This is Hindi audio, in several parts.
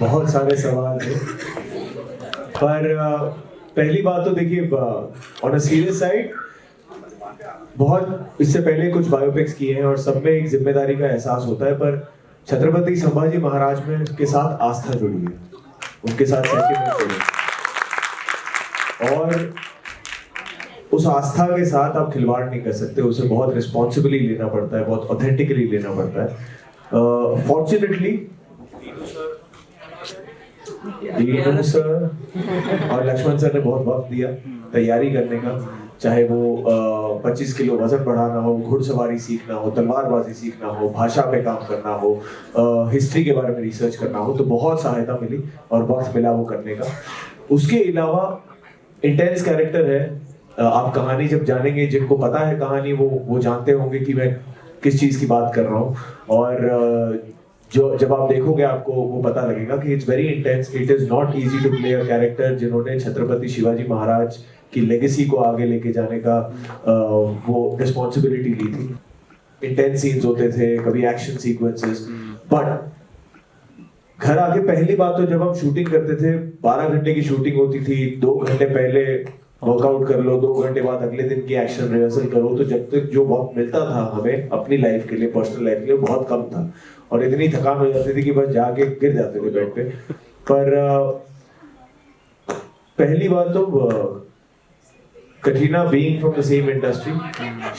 बहुत सारे सवाल थे पर पहली बात तो देखिए, ऑन अ सीरियस साइड बहुत इससे पहले कुछ बायोपिक्स किए हैं और सब में एक जिम्मेदारी का एहसास होता है, पर छत्रपति संभाजी महाराज में के साथ आस्था जुड़ी है, उनके साथ सेंटिमेंट जुड़े और उस आस्था के साथ आप खिलवाड़ नहीं कर सकते, उसे बहुत रिस्पॉन्सिबली लेना पड़ता है, बहुत ऑथेंटिकली लेना पड़ता है। फॉर्चुनेटली दीनू सर और लक्ष्मण सर ने बहुत वक्त दिया तैयारी करने का, चाहे वो 25 किलो वजन बढ़ाना हो, घुड़सवारी सीखना हो, तलवारबाजी सीखना हो, भाषा पे काम करना हो, हिस्ट्री के बारे में रिसर्च करना हो, तो बहुत सहायता मिली और वक्त मिला वो करने का। उसके अलावा इंटेंस कैरेक्टर है, आप कहानी जब जानेंगे, जिनको पता है कहानी वो जानते होंगे कि मैं किस चीज की बात कर रहा हूँ, और जो जब आप देखोगे आपको वो पता लगेगा कि it's very intense, it is not easy to play a character जिन्होंने छत्रपति शिवाजी महाराज की लेगेसी को आगे लेके जाने का वो रिस्पॉन्सिबिलिटी ली थी। इंटेंस सीन्स होते थे, कभी एक्शन सीक्वेंसेस, बट घर आके पहली बात तो जब हम शूटिंग करते थे 12 घंटे की शूटिंग होती थी, 2 घंटे पहले वर्कआउट कर लो, 2 घंटे बाद अगले दिन की एक्शन रिहर्सल करो, तो जब तक जो वक्त मिलता था हमें अपनी लाइफ के लिए, पर्सनल लाइफ के लिए, बहुत कम था और इतनी थकान हो जाती थी कि बस जाके गिर जाते थे बेड पे। पर पहली बात तो Katrina being from the same industry,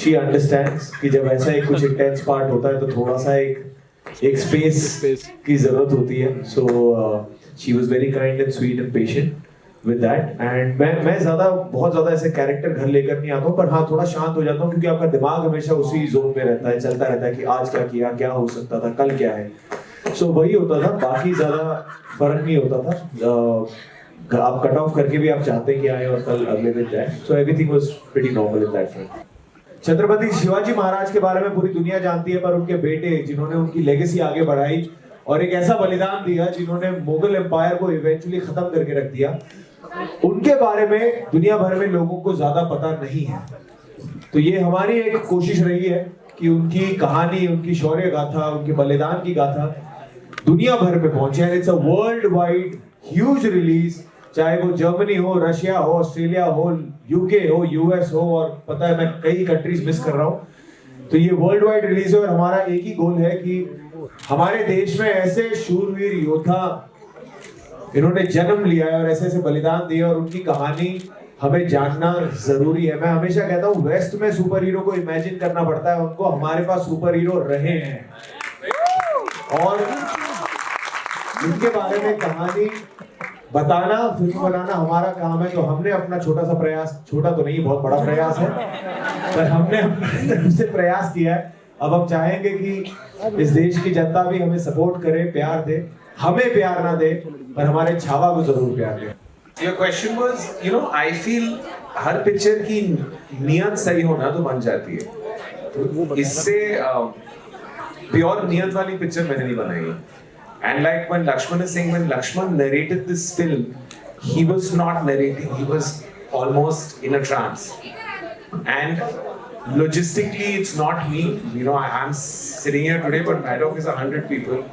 she understands कि जब ऐसा एक कुछ इंटेंस पार्ट होता है तो थोड़ा सा एक स्पेस की जरूरत होती है। So she was very kind and sweet and patient with that. And मैं बहुत ज्यादा ऐसे कैरेक्टर घर लेकर नहीं आता हूँ, पर हाँ थोड़ा शांत हो जाता हूँ क्योंकि आपका दिमाग हमेशा उसी जोन में रहता है, चलता रहता है कि आज क्या किया, क्या हो सकता था, कल क्या है। सो वही होता था, बाकी ज्यादा फर्क नहीं होता था। आप कट ऑफ करके भी आप चाहते कि आए और कल अगले दिन जाए। So everything was pretty normal in that front. Chhatrapati Shivaji Maharaj के बारे में पूरी दुनिया जानती है, पर उनके बेटे जिन्होंने उनकी लेगेसी आगे बढ़ाई और एक ऐसा बलिदान दिया जिन्होंने मुगल एम्पायर को इवेंचुअली खत्म करके रख दिया, उनके बारे में दुनिया भर में लोगों को ज्यादा पता नहीं है। तो ये हमारी एक कोशिश रही है कि उनकी कहानी, उनकी शौर्य गाथा, उनके बलिदान की गाथा दुनिया भर में पहुंचे। And it's a world wide huge release, चाहे वो जर्मनी हो, रशिया हो, ऑस्ट्रेलिया हो, यूके हो, यूएस हो, और पता है मैं कई कंट्रीज मिस कर रहा हूं। तो ये वर्ल्ड वाइड रिलीज है और हमारा एक ही गोल है कि हमारे देश में ऐसे शूरवीर योद्धा इन्होंने जन्म लिया है और ऐसे ऐसे बलिदान दिए और उनकी कहानी हमें जानना जरूरी है। मैं हमेशा कहता हूँ वेस्ट में सुपर हीरो को इमेजिन करना पड़ता है उनको, हमारे पास सुपर हीरो रहे हैं और उनके बारे में कहानी बताना, फिल्म बनाना हमारा काम है। तो हमने अपना छोटा सा प्रयास, छोटा तो नहीं बहुत बड़ा प्रयास है, पर हमने अपनी तरफ से प्रयास किया है। अब हम चाहेंगे कि इस देश की जनता भी हमें सपोर्ट करे, प्यार दे, हमें प्यार ना दे पर हमारे छावा को जरूर प्यार दे। Your question was, you know, I feel her picture की नियत सही होना तो बन जाती है, तो इससे प्योर नियत वाली पिक्चर मैंने नहीं बनाई। And like when Lakshman is saying, when Lakshman narrated this film, he was not narrating, he was almost in a trance. And logistically, it's not me. You know, I'm sitting here today, but Maddock is 100 people.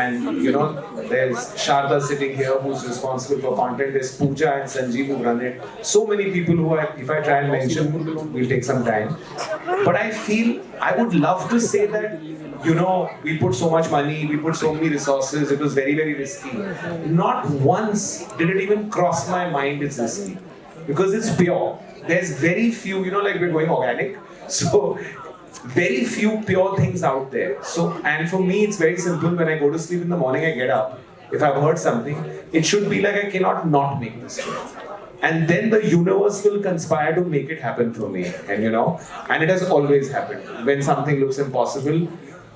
And you know, there's Sharda sitting here who's responsible for content. There's Pooja and Sanjeev who run it. So many people who if I try and mention, will take some time. But I feel I would love to say that, you know, we put so much money, we put so many resources, it was very, very risky. Not once did it even cross my mind it's risky. Because it's pure. There's very few, you know, like we're going organic. So very few pure things out there. So, and for me it's very simple. When I go to sleep in the morning, I get up. If I've heard something, it should be like I cannot not make this film. And then the universe will conspire to make it happen for me. And you know, and it has always happened. When something looks impossible,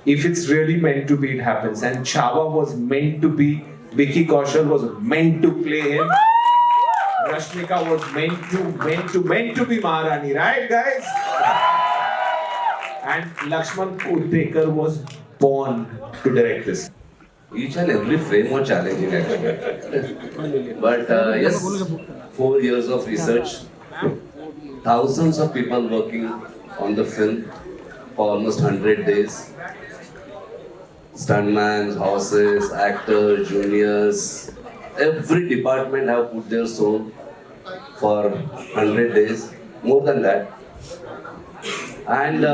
if it's really meant to be, it happens. And Chava was meant to be, Vicky Kaushal was meant to play him. Rashmika was meant to be Maharani, right guys? And Lakshman Udekar was born to direct this. Each and every frame was challenging actually. But yes, 4 years of research, thousands of people working on the film for almost 100 days. stuntmans, horses, actors, juniors, every department have put their soul for 100 days, more than that. And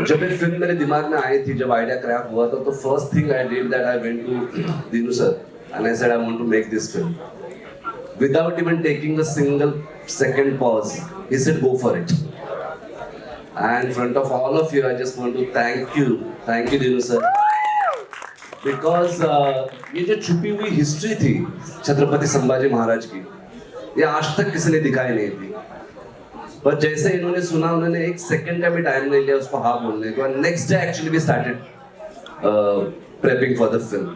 जब ये फिल्म मेरे दिमाग में आई थी, जब आइडिया क्रैक हुआ था, तो first thing I did that I went to Dinu sir and I said I want to make this film without even taking a single second pause. He said, go for it. And in front of all of you, I just want to thank you Dinu sir, because ये जो छुपी हुई हिस्ट्री थी छत्रपति संभाजी महाराज की, ये आज तक किसी ने दिखाई नहीं थी, पर जैसे इन्होंने सुना, उन्होंने एक सेकंड का भी टाइम नहीं लिया उसको हाँ बोलने को, next day actually we started prepping for the film.